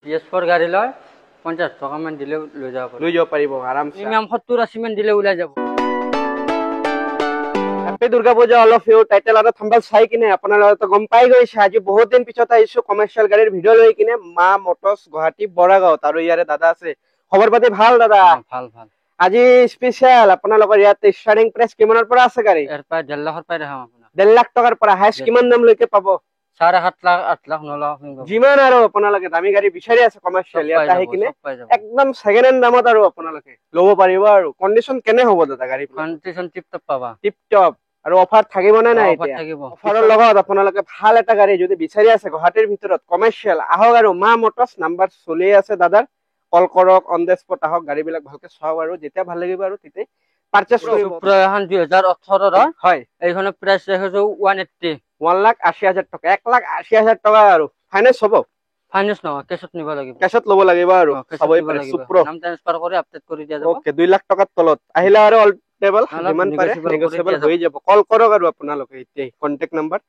PS4 গাড়ী লয় 50 টকা মান দিলে লৈ যাব পাৰিব আৰামছে মিনিমাম 70-80 মান দিলে ওলাই যাব happy Durga Puja all of U title আৰু থাম্বনেল চাই কিনে আপোনালোকে তো গম পাই গৈছে আজি বহুত দিন পিছত আহিছো কমাৰ্শিয়াল গাড়ীৰ ভিডিও লৈ কিনে মা মটৰছ গুৱাহাটী বৰাগাঁৱত আৰু ইয়াৰে দাদা আছে খবৰ পাতি ভাল দাদা ভাল ভাল আজি স্পেশাল আপোনালোকৰ ইয়াত ষ্টাৰ্টিং প্ৰাইস কিমানৰ পৰা আছে গাড়ী এৰ পৰা 1.5 লাখৰ পৰা দেখাম আপোনাক 1.5 লাখ টকাৰ পৰা হাইষ্ট কিমান দাম লৈকে পাব 7.5 লাখ 8 লাখ 9 লাখ যিমান আৰু আপোনালোকে দামী গাড়ী বিচাৰি আছে কমাৰ্শিয়াল ইয়াত আহি কিনে একদম সেকেন্ড হ্যান্ড দামত আৰু আপোনালোকে ল'ব পাৰিব আৰু কন্ডিশন কেনে হ'ব দাদা গাড়ী কন্ডিশন টিপ টপ পাবা টিপ টপ আৰু অফাৰ থাকিব না নাই এতিয়া অফাৰৰ লগত আপোনালোকে ভাল এটা গাড়ী যদি বিচাৰি আছে গুৱাহাটীৰ ভিতৰত কমাৰ্শিয়াল আহক আৰু মা মটৰছ নাম্বাৰ চলি আছে দাদাৰ কল কৰক অন দ্য স্পট আহক গাড়ী বিলাক ভালকে চাওক আৰু যেতিয়া ভাল লাগিব আৰু তেতিয়া পাৰচেজ কৰিব এখন 2018 ৰ হয় এইখনৰ প্ৰাইস ৰাখিছো 180 1,80,000 টকা 1,80,000 টকা আৰু ফাইনান্স হ'ব ফাইনান্স নহয় কেছত নিব লাগিব কেছত ল'ব লাগিব আৰু সবই পাৰে সুপ্ৰ নাম ট্ৰান্সফাৰ কৰি আপডেট কৰি দিয়া যাব ওকে 2 লাখ টকাৰ তলত আহিলে আৰু অল টেবল যিমান পাৰে নেগোচিয়েবল হৈ যাব কল কৰক আৰু আপোনালোকে এতিয়া কন্টাক্ট নাম্বাৰ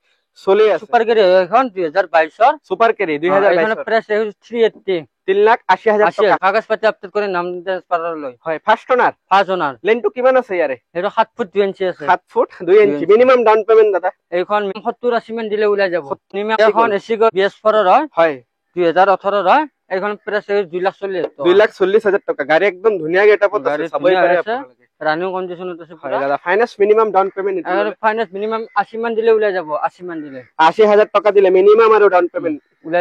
চলি আছে সুপাৰ কেৰি এখন 2022 ৰ সুপাৰ কেৰি 2022 এইখনৰ প্ৰাইস ৰাখিছো 380 3,80,000 টকা কাগজ পাতি আপডেট কৰি নাম ট্ৰান্সফাৰ লৈ হয় ফাৰ্স্ট ওনাৰ লেনটো কিমান আছে ইয়াৰে এটা 7 ফুট 2 ইঞ্চি আছে 7 foot 2 inch minimum down payment দাদা এইখন 70-80 মান দিলে ওলাই যাব মিনিমাম এখন এসি BS4 ৰ হয় 2018 ৰ এইখন প্ৰাইস 2,40,000 টকা গাড়ী একদম ধুনিয়া গেটআপত আছে সবই পাৰে আপোনালোকে রানিং কন্ডিশনত আছে হয় দাদা ফাইনান্স মিনিমাম ডাউন পেমেন্ট আর ফাইনান্স মিনিমাম 80 মান দিলে ওলাই যাব 80 মান দিলে 80,000 টকা দিলে মিনিমাম আৰু ডাউন পেমেন্ট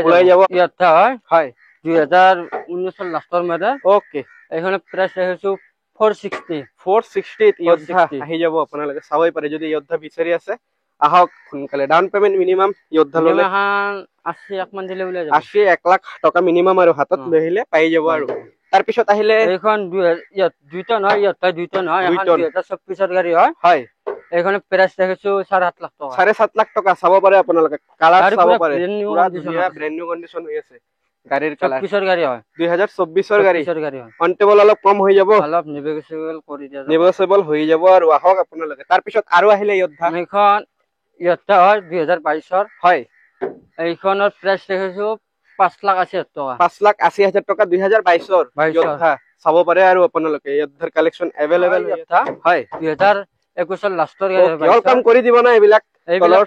ওলাই যাব ইয়াত হয় হয় 2019 ৰ লাষ্টৰ মডেল ওকে এইখন প্ৰাইস ৰাখিছো 460 ইয়োদ্ধা আহি যাব আপোনালোকে চাবই পাৰে যদি ইয়োদ্ধা বিচাৰি আছে আহক সোনকালে ডাউন পেমেন্ট মিনিমাম ইয়োদ্ধা ললে 80 মান দিলে ওলাই যাব 1 লাখ টকা মিনিমাম আৰু হাতত লহিলে পাই যাব আৰু তাৰ পিছত আহিলে এইখন ইয়াত দুইটা নহয় ইয়াত দুইটা নহয় এখন 2024 ৰ গাড়ী হয় হয় এইখন প্ৰাইস ৰাখিছো 7.5 লাখ টকা 7.5 লাখ টকা চাব পাৰে আপোনালোকে কালাৰ চাব পাৰে পুৰা ধুনিয়া ব্ৰ্যান্ড নিউ কন্ডিশন হৈ আছে গাড়ীৰ কালাৰ 24 ৰ গাড়ী হয় 2024 ৰ গাড়ী হয় অন টেবল অলপ কম হৈ যাব অলপ নেগোচিয়েবল কৰি দিয়া যাব নেগোচিয়েবল হৈ যাব আৰু আহক আপোনালোকে তাৰ পিছত আৰু আহিলে ইয়োদ্ধা এইখন ইয়োদ্ধা হয় 2022 ৰ হয় এইখনৰ প্ৰাইস ৰাখিছো 5,80,000 টকা 5,80,000 টকা 2022 ৰ ইয়োদ্ধা চাব পাৰে আৰু আপোনালোকে ইয়োদ্ধাৰ কালেকচন अवेलेबल হয় 2021 ৰ লাষ্টৰ গাড়ী ওয়েলকাম কৰি দিব না এইবিলাক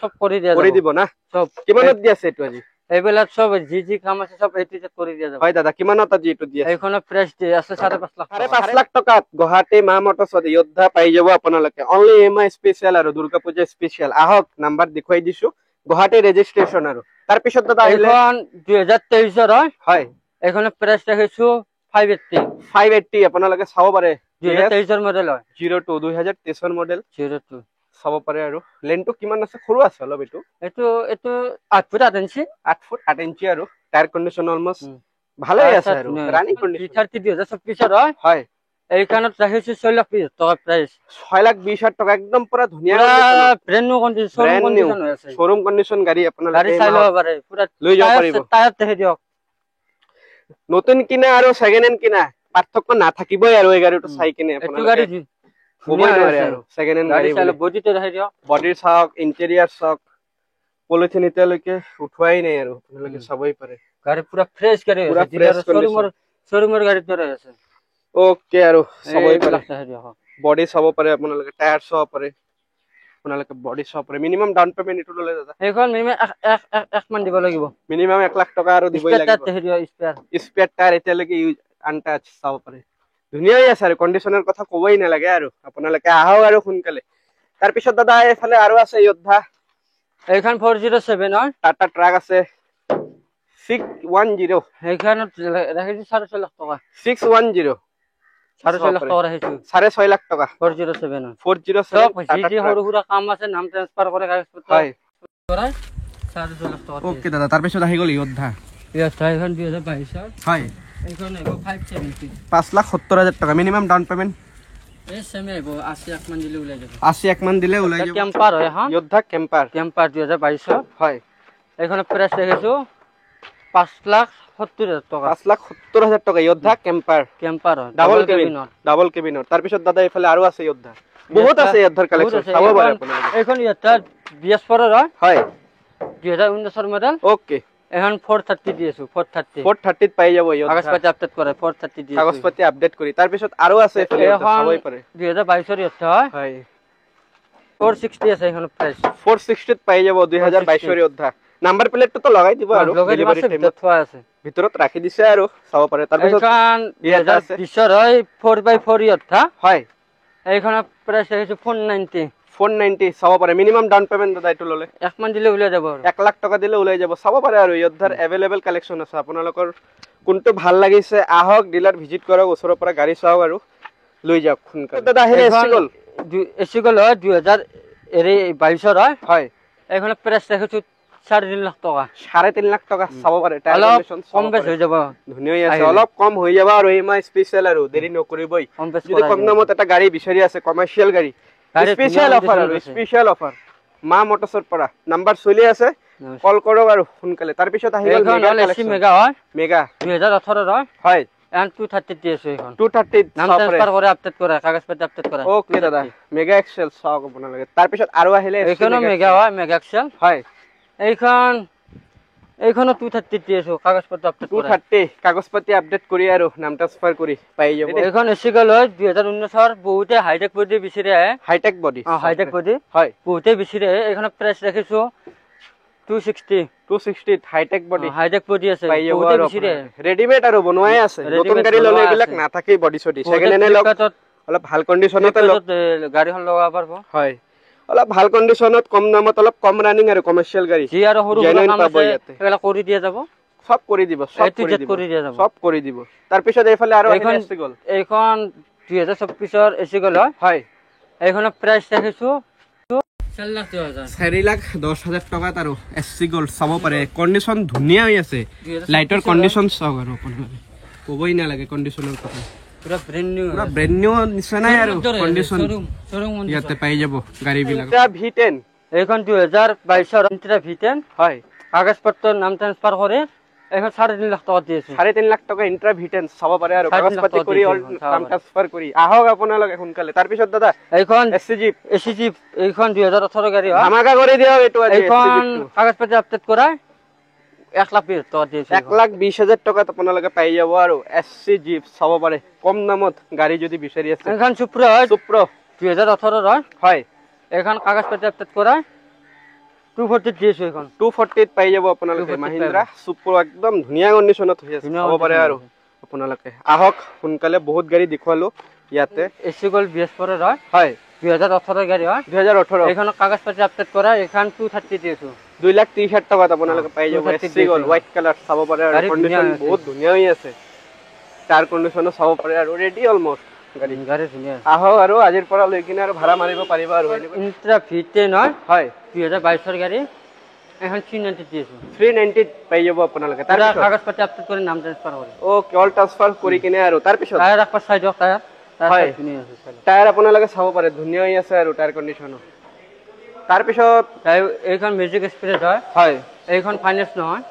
সব কৰি দিব না সব কিমানত দি আছে এটো আজি এইবিলাক সব জি কাম আছে সব এটিতে কৰি দিয়া যাব হয় দাদা কিমানত আজি এটো দি আছে এইখনৰ প্ৰাইস আছে 5.5 লাখ 5.5 লাখ টকাত গুৱাহাটী মা মটৰছত ইয়োদ্ধা পাই যাব আপোনালোকে অনলি এমআই স্পেশাল আৰু দুৰ্গা পূজা স্পেশাল আহক নাম্বাৰ দেখুৱাই দিছো গুৱাহাটী ৰেজিষ্ট্ৰেচন আৰু তাৰ পিছত দাদা এইখন 2023 ৰ হয় এইখনৰ প্ৰাইস ৰাখিছো 580 আপোনালোকে চাব পাৰে 2023 ৰ মডেল হয় 02 2023 ৰ মডেল 02 চাব পাৰে আৰু লেনটো কিমান আছে সৰু আছে অলপ এটো 8 ফুট 8 ইঞ্চি 8 ফুট 8 ইঞ্চি আৰু টায়াৰ কন্ডিশন অলমোস্ট ভালে আছে আৰু ৰানিং কন্ডিশন 2024 ৰ হয় এইখানত ৰাখিছো 6 লাখ 20 টকা প্ৰাইস 6,20,000 টকা একদম পুৰা ধুনিয়া ব্ৰ্যান্ড নিউ কন্ডিশন হৈ আছে শোৰুম কন্ডিশন গাড়ী আপোনালোকে গাড়ী চাই লব পাৰে পুৰা লৈ যাব পাৰিব টায়াৰ তে দিয়ক নতুন কিনা আৰু সেকেন্ড হ্যান্ড কিনা পাৰ্থক্য নাথাকিবই আৰু এই গাড়ীটো চাই কিনে আপোনালোকে গাড়ী কবই নোৱাৰে আৰু সেকেন্ড হ্যান্ড গাড়ী চাই বডিটো দেখাই দিয়ক বডিৰ চাওক ইন্টেৰিয়ৰ চাওক পলিথিন এতিয়ালৈকে উঠোৱাই নাই আৰু আপোনালোকে চাবই পাৰে গাড়ী পুৰা ফ্ৰেছ গাড়ী আছে শোৰুমৰ গাড়ী দৰে আছে ওকে আৰু চাবই পাৰে দেখাই দিয়ক বডি চাব পাৰে আপোনালোকে টায়াৰ চাব পাৰে আপোনালোকে বডি চাব পাৰে মিনিমাম ডাউন পেমেন্ট এটো ললে দাদা এইখন মিনিমাম 1 মান দিব লাগিব মিনিমাম 1 লাখ টকা আৰু দিবই লাগিব স্পেয়াৰ টায়াৰ এতিয়ালৈকে ইউজ আনটাচ চাব পাৰে ধুনিয়াই আছে আৰু কন্ডিশনৰ কথা কবই নালাগে আৰু আপোনালোকে আহক আৰু সোনকালে তাৰ পিছত দাদা এফালে আৰু আছে ইয়োদ্ধা এইখন 407 হয় টাটা ট্ৰাক আছে 610 এইখনত ৰাখিছো 6.5 লাখ টকা 610 6.5 লাখ টকা ৰাখিছো 6.5 লাখ টকা 407 407 জি সৰু সুৰা কাম আছে নাম ট্ৰান্সফাৰ কৰে কাগজ পত্ৰ হয় 6.5 লাখ টকা ওকে দাদা তাৰ পিছত আহি গল ইয়োদ্ধা এইখন 2022 হয় এইখন 570 5,70,000 টকা মিনিমাম ডাউন পেমেন্ট এই সেমে 80 মান দিলে ওলাই যাব 80 মান দিলে ওলাই যাব কেম্পাৰ হয় হা ইয়োদ্ধা কেম্পাৰ 2022 হয় এইখন প্ৰাইস ৰাখিছো 5,70,000 টকা 5,70,000 টকা ইয়োদ্ধা কেম্পাৰ ডাবল কেবিনৰ তাৰ পিছত দাদা এফালে আৰু আছে ইয়োদ্ধা বহুত আছে ইয়োদ্ধাৰ কালেকচন চাব পাৰে আপোনালোকে এইখন ইয়োদ্ধা BS4 ৰ হয় 2019 ৰ মডেল ওকে এখন 430 দি আছো 430 430 পাই যাব কাগজ পাতি আপডেট কৰে 430 দি কাগজ পাতি আপডেট কৰি তাৰ পিছত আৰু আছে এফালে চাবই পাৰে 2022 ৰ হয় হয় 460 আছে এখন প্ৰাইস 460 ত পাই যাব 2022 ৰ অধ্যা নাম্বাৰ প্লেটটো তো লগাই দিব আৰু ডেলিভাৰী টাইমত থোৱা আছে ভিতৰত ৰাখি দিছে আৰু চাব পাৰে তাৰ পিছত এখন 2020 ৰ হয় 4x4 অধ্যা হয় এইখন প্ৰাইস আছে 490 চাব পাৰে মিনিমাম ডাউন পেমেন্ট দাইটো ললে 1 মান দিলে ওলাই যাব 1 লাখ টকা দিলে ওলাই যাব চাব পাৰে আৰু ইয়ধাৰ अवेलेबल কালেকচন আছে আপোনালোকৰ কোনটো ভাল লাগিছে আহক ডিলাৰ ভিজিট কৰক ওচৰৰ পৰা গাড়ী চাওক আৰু লৈ যাওক খুনকালে দাদা হেৰে এসিগল হয় 2022 ৰ হয় এখন প্ৰাইস ৰাখছো 3.5 লাখ টাকা 3.5 লাখ টাকা চাব পাৰে টায়ার কন্ডিশন কম বেশ হৈ যাব ধুনীয়া আছে অলপ কম হৈ যাব আৰু এমআই স্পেশাল আৰু দেৰি নকৰিবই যদি কম দামত এটা গাড়ী বিচাৰি আছে কমাৰ্শিয়াল গাড়ী স্পেশাল অফাৰ মা মোটৰছৰ পৰা নাম্বাৰ চলি আছে কল কৰক আৰু সোনকালে তাৰ পিছত আহি গল মেগা হয় মেগা 2018 ৰ হয় এন্ড 230 দি আছে এখন 230 নাম ট্রান্সফার করে আপডেট করে কাগজ পাতি আপডেট করে ওকে দাদা মেগা এক্সেল চাওক আপোনালোকে তাৰ পিছত আৰু আহিলে এইখনো মেগা হয় মেগা এক্সেল হয় এইখনো 230 দি আছে কাগজ পাতি আপডেট করে 230 কাগজ পাতি আপডেট কৰি আৰু নাম ট্ৰান্সফাৰ কৰি পাই যাব এইখন এসিগল হয় 2019 ৰ বহুতে হাইটেক বডি বিচাৰি আহে হাইটেক বডি হয় বহুতে বিচাৰি আহে এইখন প্ৰাইস ৰাখিছো 260 হাইটেক বডি আছে পাই যাব আৰু ৰেডিমেড আৰু বনোৱাই আছে নতুন গাড়ী ললে এইবিলাক নাথাকে বডি সডি সেকেন্ড হ্যান্ড লক অলপ ভাল কন্ডিশনতে লক গাড়ীখন লগাব পারবো হয় অলপ ভাল কন্ডিশনত কম দামত অলপ কম ৰানিং আৰু কমাৰ্শিয়াল গাড়ী জি আৰু সৰু কাম আছে এলা কৰি দিয়া যাব সব কৰি দিব সব কৰি দিব তাৰ পিছত এইফালে আৰু এসি গল এইখন 2024 ৰ এসি গল হয় এইখনৰ প্ৰাইস ৰাখিছো 4,10,000 টকাত আৰু এসি গল চাব পাৰে কন্ডিশন ধুনীয়া হৈ আছে লাইটৰ কন্ডিশন চাওক আৰু আপোনালোকে কবই না লাগে কন্ডিশনৰ কথা পুৰা ব্ৰ্যান্ড নিউ নিছানাই আৰু কন্ডিশন ইয়াতে পাই যাব গাড়ী বিলাক এটা V10 এইখন 2022 ৰ ইন্ট্ৰা V10 হয় কাগজ পত্ৰ নাম ট্ৰান্সফাৰ কৰে এখন 3.5 লাখ টাকা দিছে 3.5 লাখ টাকা ইন্ট্ৰা V10 চাব পাৰে আৰু কাগজ পাতি কৰি অল নাম ট্ৰান্সফাৰ কৰি আহক আপোনালোকে সোনকালে তাৰ পিছত দাদা এইখন এসি জিপ এইখন 2018 গাড়ী হয় আমাকা কৰি দিও এটো আজি এইখন কাগজ পাতি আপডেট কৰা 1,20,000 টাকা দিছে 1,20,000 টাকাত আপোনালোকে পাই যাব আৰু এসি জিপ চাব পাৰে কম দামত গাড়ী যদি বিচাৰি আছে এইখন সুপ্ৰ 2018 ৰ হয় এইখন কাগজ পাতি আপডেট কৰা 240 দিছে এখন 240 পাই যাব আপোনালোকে মহিন্দ্ৰা সুপ্ৰ একদম ধুনীয়া কন্ডিশনত হৈ আছে চাব পাৰে আৰু আপোনালোকে আহক সোনকালে বহুত গাড়ী দেখুৱালো ইয়াতে এসি গল BS4 ৰ হয় 2018 গাড়ী হয় 2018 এইখন কাগজ পাতি আপডেট কৰা এইখন 230 দিছো 2,30,000 টাকাত আপোনালোকে পাই যাব এসি গল হোৱাইট কালাৰ চাব পাৰে আৰু কন্ডিশন বহুত ধুনীয়া হৈ আছে টায়াৰ কন্ডিশনো চাব পাৰে আৰু ৰেডি অলমোস্ট গাড়ী ধুনীয়া আহক আৰু আজিৰ পৰা লৈ কিনে আৰু ভাড়া মাৰিব পাৰিবা আৰু ইন্ট্ৰা V10 হয় 2022 ৰ গাড়ী এখন 390 দিছো 390 পাই যাব আপোনালোকে তাৰ কাগজ পাতি আপডেট কৰি নাম ট্ৰান্সফাৰ কৰে ওকে অল ট্ৰান্সফাৰ কৰি কিনে আৰু তাৰ পিছত টায়াৰ ৰাখবা চাইড টায়াৰ ধুনীয়া আছে টায়াৰ আপোনালোকে চাব পাৰে ধুনীয়া হৈ আছে আৰু টায়াৰ কন্ডিশনো তাৰ পিছত এইখন মিউজিক এক্সপ্ৰেছ হয় এইখন ফাইনেন্স নহয়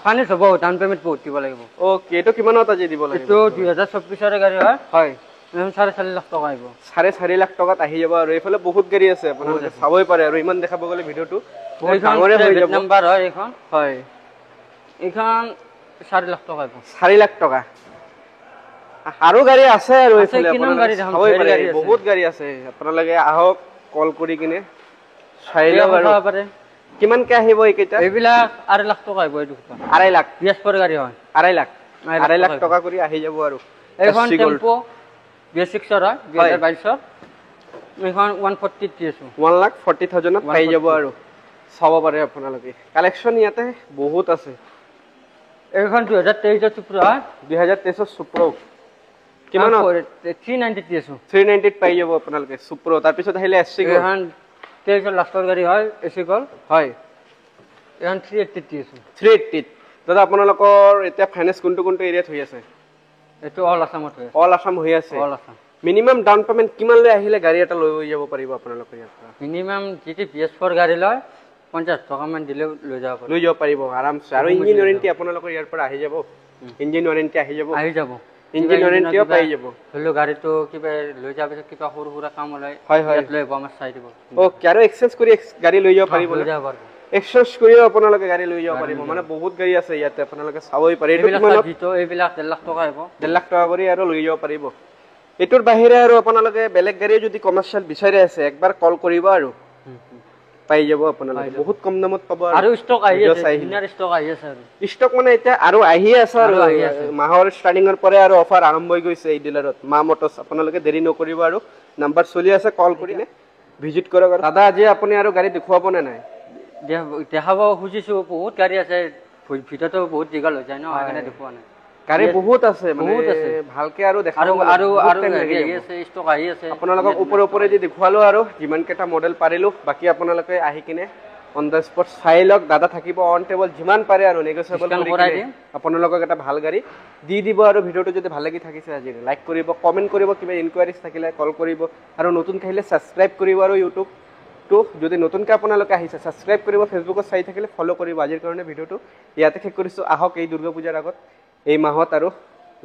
ফাইনেন্স হ'ব ডাউন পেমেন্ট বহুত দিব লাগিব ওকে এটো কিমানত আজি দিব লাগিব এটো 2024 ৰ গাড়ী হয় এখন 4.5 লাখ টাকা আহিব 4.5 লাখ টাকাত আহি যাব আৰু এইফালে বহুত গাড়ী আছে আপোনালোকে চাবই পাৰে আৰু ইমান দেখাব গলে ভিডিওটো বহুত ডাঙৰে হৈ যাব নাম্বাৰ হয় এইখন এইখন 4 লাখ টাকা আহিব 4 লাখ টাকা আৰু গাড়ী আছে আৰু এইফালে আপোনালোকে চাবই পাৰে বহুত গাড়ী আছে আপোনালোকে আহক কল কৰি কিনে চাই লওক আৰু কিমান কে আহিব এইকেইটা এইবিলাক 2.5 লাখ টাকা আহিব এইটো 2.5 লাখ BS4 গাড়ী হয় 2.5 লাখ টাকা কৰি আহি যাব আৰু এইখন টেম্পো BS6 ৰ হয় 2022 ৰ এইখন 140 দিছো 1,40,000 ত পাই যাব আৰু চাব পাৰে আপোনালোকে কালেকচন ইয়াতে বহুত আছে এইখন 2023 ৰ সুপ্ৰ হয় 2023 ৰ সুপ্ৰ কিমান 390 দিছো 390 পাই যাব আপোনালোকে সুপ্ৰ তাৰ পিছত আহিলে এসি গল এইখন 23 লাখৰ গাড়ী হয় এসি গল হয় এইখন 380 দিছো 380 দাদা আপোনালোকৰ এতিয়া ফাইনান্স কোনটো এৰিয়াত হৈ আছে এটো অল আসামত হয় অল আসাম হৈ আছে all Assam minimum down payment কিমান লৈ আহিলে গাড়ী এটা লৈ যাব পাৰিব আপোনালোকে ইয়াৰ পৰা মিনিমাম যেটি BS4 গাড়ী লয় 50 টকা মান দিলে লৈ যাব পাৰিব আৰামছে আৰু ইঞ্জিন ওয়াৰেন্টি আপোনালোকৰ ইয়াৰ পৰা আহি যাব ইঞ্জিন ওয়াৰেন্টি আহি যাব ইঞ্জিন ওয়াৰেন্টিও পাই যাব হলো গাড়ীটো কিবা লৈ যাব কিবা সৰু সুৰা কাম হলে হয় লৈ আমাৰ চাই দিব ওকে আৰু এক্সচেঞ্জ কৰি গাড়ী লৈ যাব পাৰিব এক্সচেঞ্জ কৰিও আপোনালোকে গাড়ী লৈ যাব পাৰিব মানে বহুত গাড়ী আছে ইয়াতে আপোনালোকে চাবই পাৰে এইটো কিমানত এইবিলাক 1.5 লাখ টকা হ'ব 1.5 লাখ টকা কৰি আৰু লৈ যাব পাৰিব এটোৰ বাহিৰে আৰু আপোনালোকে বেলেগ গাড়ী যদি কমাৰ্চিয়েল বিচাৰি আছে একবাৰ কল কৰিব আৰু পাই যাব আপোনালোকে বহুত কম দামত পাব আৰু ষ্টক আহি আছে ইনাৰ ষ্টক আহি আছে আৰু ষ্টক মানে এতিয়া আৰু আহি আছে আৰু মাহৰ ষ্টাৰ্টিংৰ পৰে আৰু অফাৰ আৰম্ভ হৈ গৈছে এই ডিলাৰত মা মটৰ্ছ আপোনালোকে দেৰি নকৰিব আৰু নাম্বাৰ চলি আছে কল কৰিলে ভিজিট কৰক আৰু দাদা আজি আপুনি আৰু গাড়ী দেখুৱাব নে নাই দেখাব খুজিছো বহুত গাড়ী আছে ভিতৰতো বহুত দীঘল হৈ যায় ন সেইকাৰণে দেখুওৱা নাই গাড়ী বহুত আছে মানে ভালকে আৰু দেখাব আৰু আহি আছে ষ্টক আহি আছে আপোনালোকক ওপৰে দি দেখুৱালো আৰু যিমান কেইটা মডেল পাৰিলো বাকি আপোনালোকে আহি কিনে অন দ্য স্পট চাই লওক দাদা থাকিব অন টেবল যিমান পাৰে আৰু নেগোচিয়েবল কৰি দিম আপোনালোকক এটা ভাল গাড়ী দি দিব আৰু ভিডিওটো যদি ভাল লাগি থাকিছে আজি লাইক কৰিব কমেন্ট কৰিব কিবা ইনকুৱাৰিজ থাকিলে কল কৰিব আৰু নতুন আহিলে সাবস্ক্ৰাইব কৰিব আৰু ইউটিউব তো যদি নতুনকৈ আপোনালোকে আহিছে সাবস্ক্ৰাইব কৰিব ফেসবুকত চাই থাকিলে ফলো কৰিব আজিৰ কাৰণে ভিডিওটো ইয়াতে শেষ কৰিছো আহক এই দুৰ্গা পূজাৰ আগত এই মাহত আৰু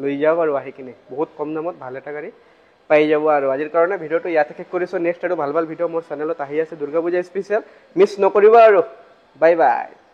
লৈ যাওক আৰু আহি কিনে বহুত কম দামত ভাল এটা গাড়ী পাই যাব আৰু আজিৰ কাৰণে ভিডিওটো ইয়াতে শেষ কৰিছো নেক্সট আৰু ভাল ভাল ভিডিও মোৰ চেনেলত আহি আছে দুৰ্গা পূজা স্পেশাল মিছ নকৰিবা আৰু বাই বাই